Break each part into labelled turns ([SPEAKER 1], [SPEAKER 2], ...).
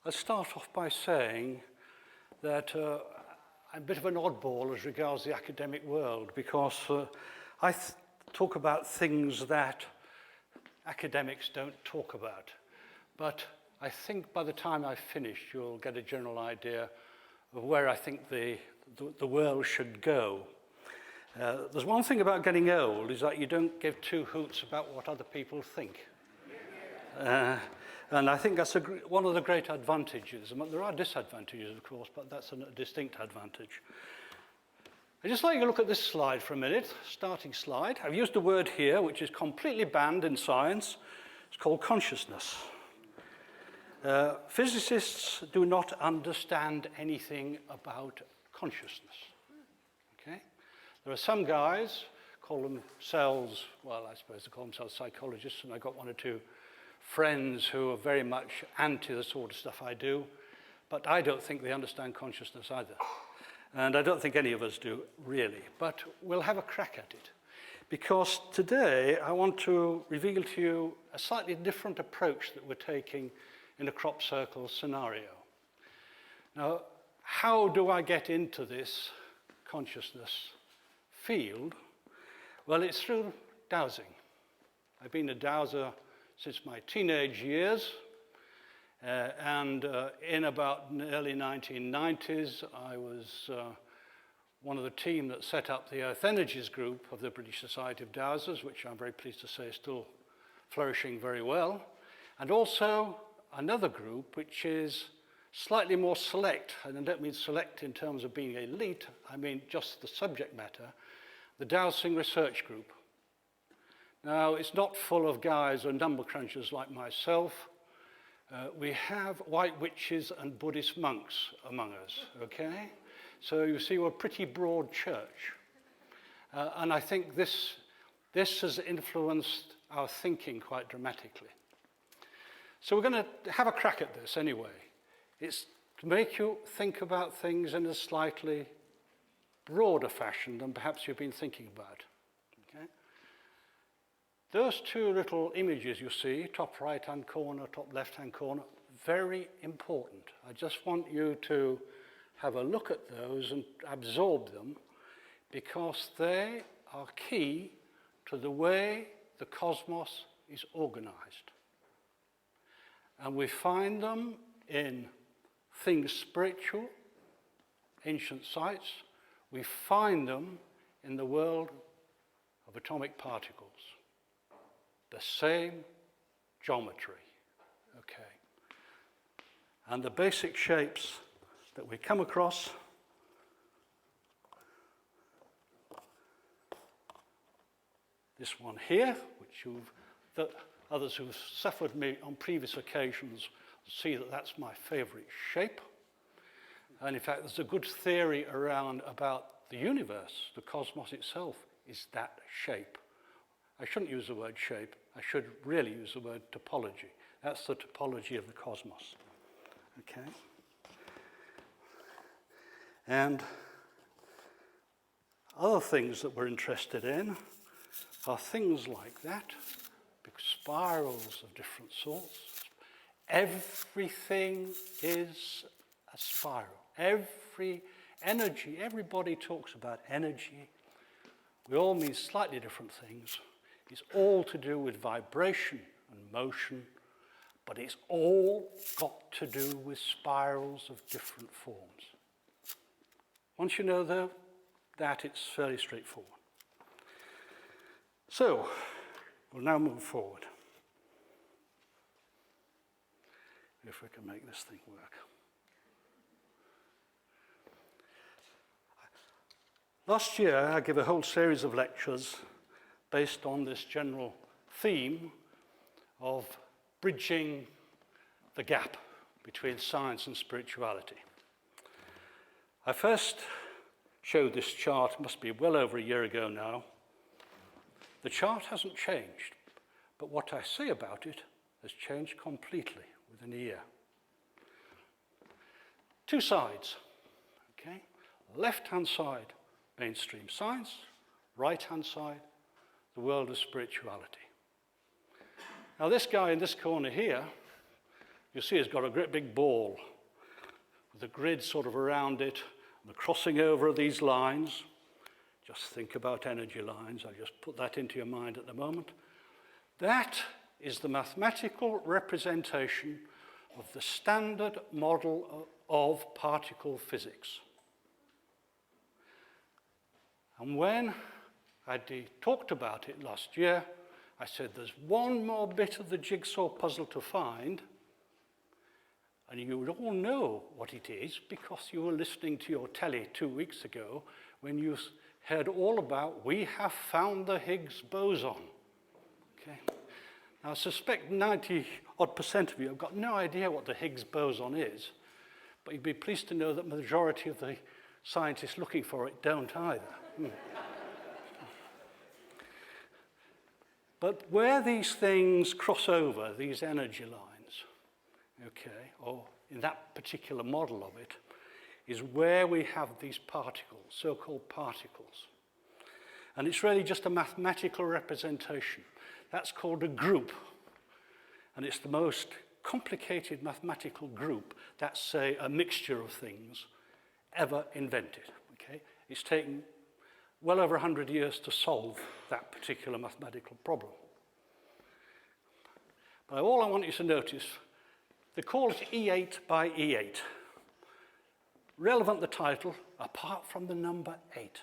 [SPEAKER 1] Let's start off by saying that I'm a bit of an oddball as regards the academic world because I talk about things that academics don't talk about. But I think by the time I've finished, you'll get a general idea of where I think the world should go. There's one thing about getting old is that you don't give two hoots about what other people think. And I think that's one of the great advantages. There are disadvantages, of course, but that's a distinct advantage. I'd just like you to look at this slide for a minute, starting slide. I've used a word here which is completely banned in science. It's called consciousness. Physicists do not understand anything about consciousness. Okay? There are some guys, call themselves, well, I suppose they call themselves psychologists, and I've got one or two friends who are very much anti the sort of stuff I do, but I don't think they understand consciousness either. And I don't think any of us do, really. But we'll have a crack at it. Because today I want to reveal to you a slightly different approach that we're taking in a crop circle scenario. Now, how do I get into this consciousness field? Well, it's through dowsing. I've been a dowser since my teenage years, and in about the early 1990s, I was one of the team that set up the Earth Energies group of the British Society of Dowsers, which I'm very pleased to say is still flourishing very well, and also another group which is slightly more select, and I don't mean select in terms of being elite, I mean just the subject matter, the Dowsing Research Group. Now, it's not full of guys or number crunchers like myself. We have white witches and Buddhist monks among us, okay? So you see, we're a pretty broad church. And I think this has influenced our thinking quite dramatically. So we're going to have a crack at this anyway. It's to make you think about things in a slightly broader fashion than perhaps you've been thinking about. Okay? Those two little images you see, top right-hand corner, top left-hand corner, very important. I just want you to have a look at those and absorb them because they are key to the way the cosmos is organized. And we find them in things spiritual, ancient sites. We find them in the world of atomic particles. The same geometry, okay. And the basic shapes that we come across this one here, which others who've suffered me on previous occasions see that that's my favorite shape. And in fact, there's a good theory around about the universe. The cosmos itself is that shape. I shouldn't use the word shape. I should really use the word topology. That's the topology of the cosmos. Okay? And other things that we're interested in are things like that, big spirals of different sorts. Everything is a spiral. Every energy, everybody talks about energy. We all mean slightly different things. It's all to do with vibration and motion, but it's all got to do with spirals of different forms. Once you know that, it's fairly straightforward. So, we'll now move forward. If we can make this thing work. Last year, I gave a whole series of lectures based on this general theme of bridging the gap between science and spirituality. I first showed this chart, must be well over a year ago now. The chart hasn't changed, but what I say about it has changed completely within a year. Two sides, okay? Left-hand side, mainstream science, right-hand side, the world of spirituality. Now this guy in this corner here You see it's got a great big ball with a grid sort of around it, and the crossing over of these lines. Just think about energy lines. I'll just put that into your mind at the moment. That is the mathematical representation of the standard model of particle physics. And when I talked about it last year, I said there's one more bit of the jigsaw puzzle to find, and you would all know what it is because you were listening to your telly 2 weeks ago when you heard all about we have found the Higgs boson. Okay. Now, I suspect 90-odd% of you have got no idea what the Higgs boson is, but you'd be pleased to know that the majority of the scientists looking for it don't either. But where these things cross over, these energy lines, okay, or in that particular model of it, is where we have these particles, so-called particles. And it's really just a mathematical representation. That's called a group. And it's the most complicated mathematical group that's, say, a mixture of things ever invented, okay? It's taken well over 100 years to solve that particular mathematical problem. But all I want you to notice, they call it E8 by E8. Relevant, the title, apart from the number 8.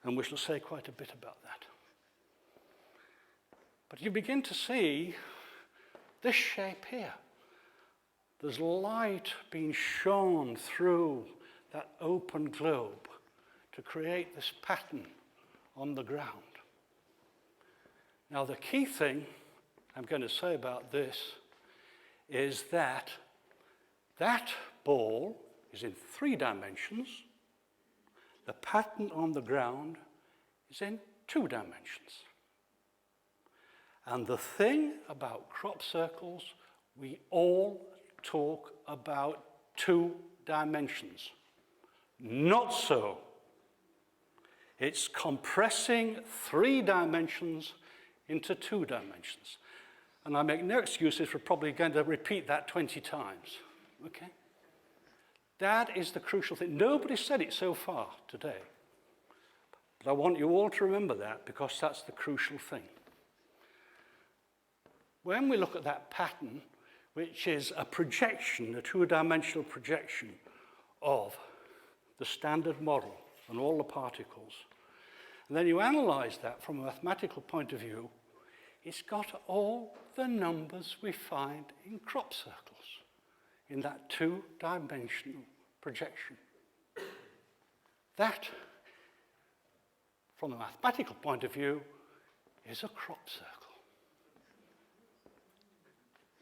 [SPEAKER 1] And we shall say quite a bit about that. But you begin to see this shape here. There's light being shone through that open globe to create this pattern on the ground. Now, the key thing I'm going to say about this is that that ball is in 3 dimensions. The pattern on the ground is in 2 dimensions. And the thing about crop circles, we all talk about 2 dimensions. Not so. It's compressing 3 dimensions into 2 dimensions. And I make no excuses for probably going to repeat that 20 times, okay? That is the crucial thing. Nobody said it so far today. But I want you all to remember that because that's the crucial thing. When we look at that pattern, which is a projection, a 2-dimensional projection of the standard model and all the particles, and then you analyze that from a mathematical point of view, it's got all the numbers we find in crop circles, in that 2-dimensional projection. That, from a mathematical point of view, is a crop circle.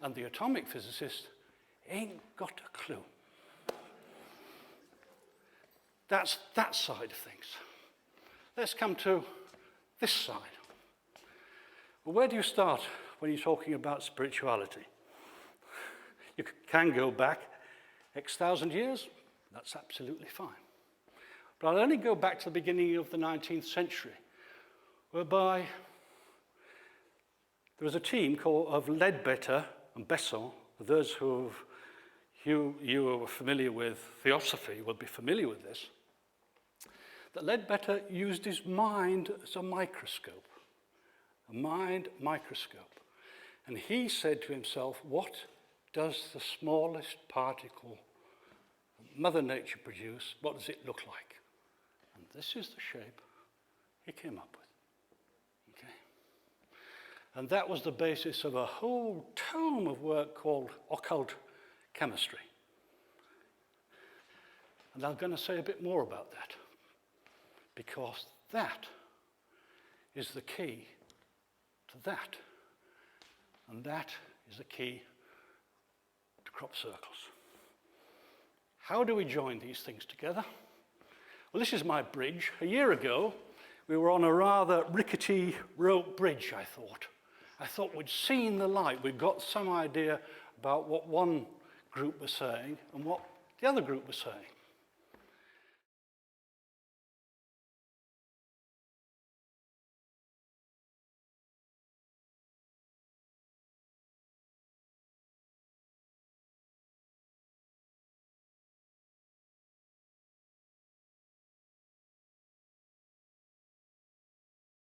[SPEAKER 1] And the atomic physicist ain't got a clue. That's that side of things. Let's come to this side. Well, where do you start when you're talking about spirituality? You can go back X thousand years, that's absolutely fine. But I'll only go back to the beginning of the 19th century, whereby there was a team of Leadbetter and Besson. Those who you are familiar with theosophy will be familiar with this. That Leadbetter used his mind as a microscope. A mind microscope. And he said to himself, what does the smallest particle Mother Nature produce, what does it look like? And this is the shape he came up with. Okay? And that was the basis of a whole tome of work called occult chemistry. And I'm going to say a bit more about that, because that is the key to that. And that is the key to crop circles. How do we join these things together? Well, this is my bridge. A year ago, we were on a rather rickety rope bridge, I thought. I thought we'd seen the light. We'd got some idea about what one group was saying and what the other group was saying.